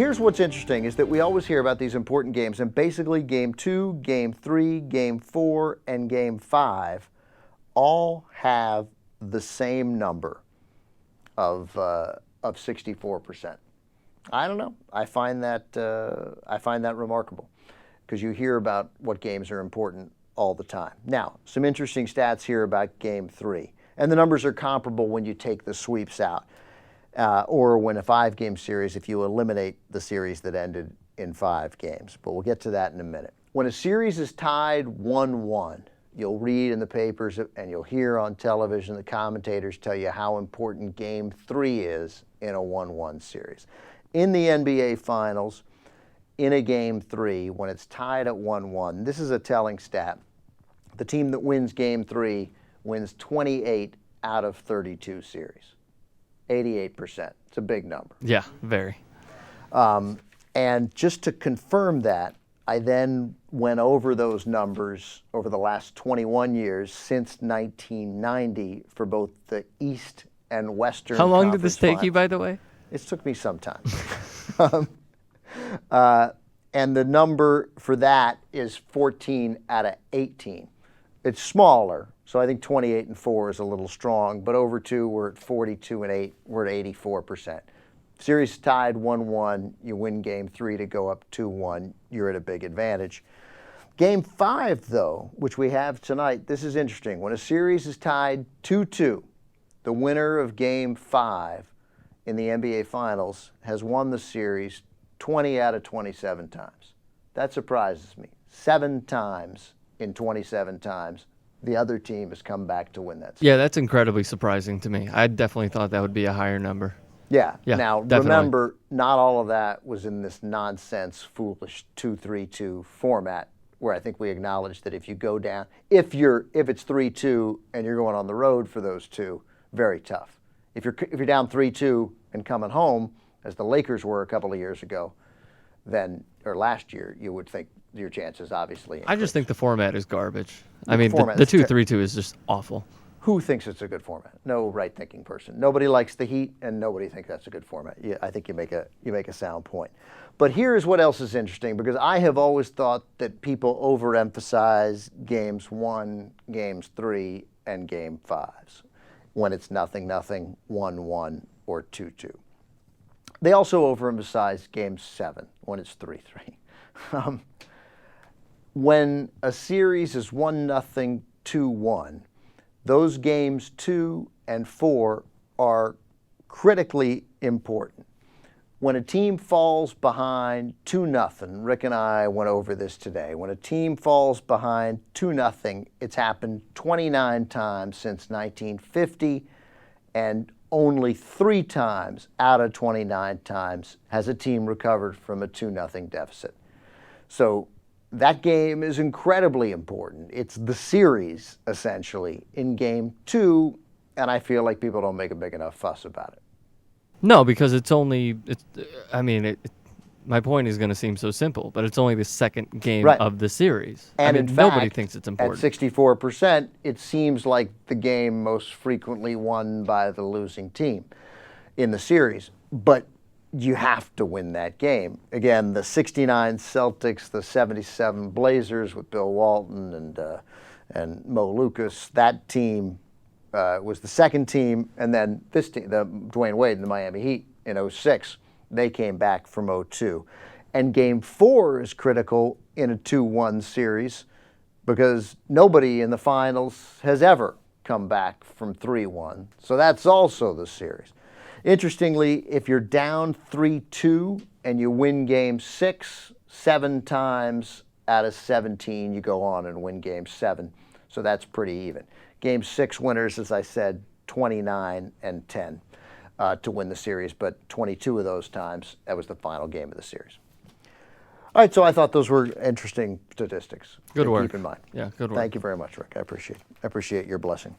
Here's what's interesting is that we always hear about these important games, and basically Game 2, Game 3, Game 4, and Game 5 all have the same number of 64%. I don't know. I find that remarkable because you hear about what games are important all the time. Now, some interesting stats here about Game 3, and the numbers are comparable when you take the sweeps out, or when a 5-game series, if you eliminate the series that ended in 5 games. But we'll get to that in a minute. When a series is tied 1-1, you'll read in the papers and you'll hear on television the commentators tell you how important Game 3 is in a 1-1 series. In the NBA Finals, in a Game 3, when it's tied at 1-1, this is a telling stat. The team that wins Game 3 wins 28 out of 32 series. 88%. It's a big number. Yeah, very. And just to confirm that, I then went over those numbers over the last 21 years since 1990 for both the East and Western How long Conference did this take finals. you, by the way? It took me some time. And the number for that is 14 out of 18. It's smaller, so I think 28 and 4 is a little strong, but over 2, we're at 42 and 8, we're at 84%. Series tied 1-1, you win Game 3 to go up 2-1, you're at a big advantage. Game 5, though, which we have tonight, this is interesting. When a series is tied 2-2, the winner of Game 5 in the NBA Finals has won the series 20 out of 27 times. That surprises me. 7 times in 27 times, the other team has come back to win that series. Yeah, that's incredibly surprising to me. I definitely thought that would be a higher number. Yeah. Yeah, now, definitely. remember, not all of that was in this nonsense, foolish 2-3-2 format, where I think we acknowledge that if you go down, if it's 3-2 and you're going on the road for those two, very tough. If you're down 3-2 and coming home, as the Lakers were a couple of years ago, or last year, you would think your chances obviously increase. I just think the format is garbage. I mean, format the is 2-3-2 is just awful. Who thinks it's a good format? No right-thinking person. Nobody likes the Heat, and nobody thinks that's a good format. Yeah, I think you make a sound point. But here's what else is interesting, because I have always thought that people overemphasize Games 1, Games 3, and Game 5s when it's 0-0, 1-1, or 2-2. They also overemphasize Game 7 when it's 3-3. When a series is 1-0, 2-1, those games 2 and 4 are critically important. When a team falls behind 2-0, Rick and I went over this today. When a team falls behind 2-0, it's happened 29 times since 1950, and only 3 times out of 29 times has a team recovered from a 2-0 deficit. So that game is incredibly important. It's the series, essentially, in Game 2, and I feel like people don't make a big enough fuss about it. No, because my point is going to seem so simple, but it's only the second game of the series. And in fact, nobody thinks it's important. At 64%, it seems like the game most frequently won by the losing team in the series. But you have to win that game. Again, the 69 Celtics, the 77 Blazers with Bill Walton and Mo Lucas, that team was the second team, and then this team, the Dwayne Wade and the Miami Heat in 2006, they came back from 2002. And Game 4 is critical in a 2-1 series because nobody in the finals has ever come back from 3-1. So that's also the series. Interestingly, if you're down 3-2 and you win Game 6, 7 times out of 17 you go on and win Game 7. So that's pretty even. Game 6 winners, as I said, 29 and 10 to win the series, but 22 of those times, that was the final game of the series. All right, so I thought those were interesting statistics. Good work. Keep in mind. Yeah, good work. Thank you very much, Rick. I appreciate your blessing.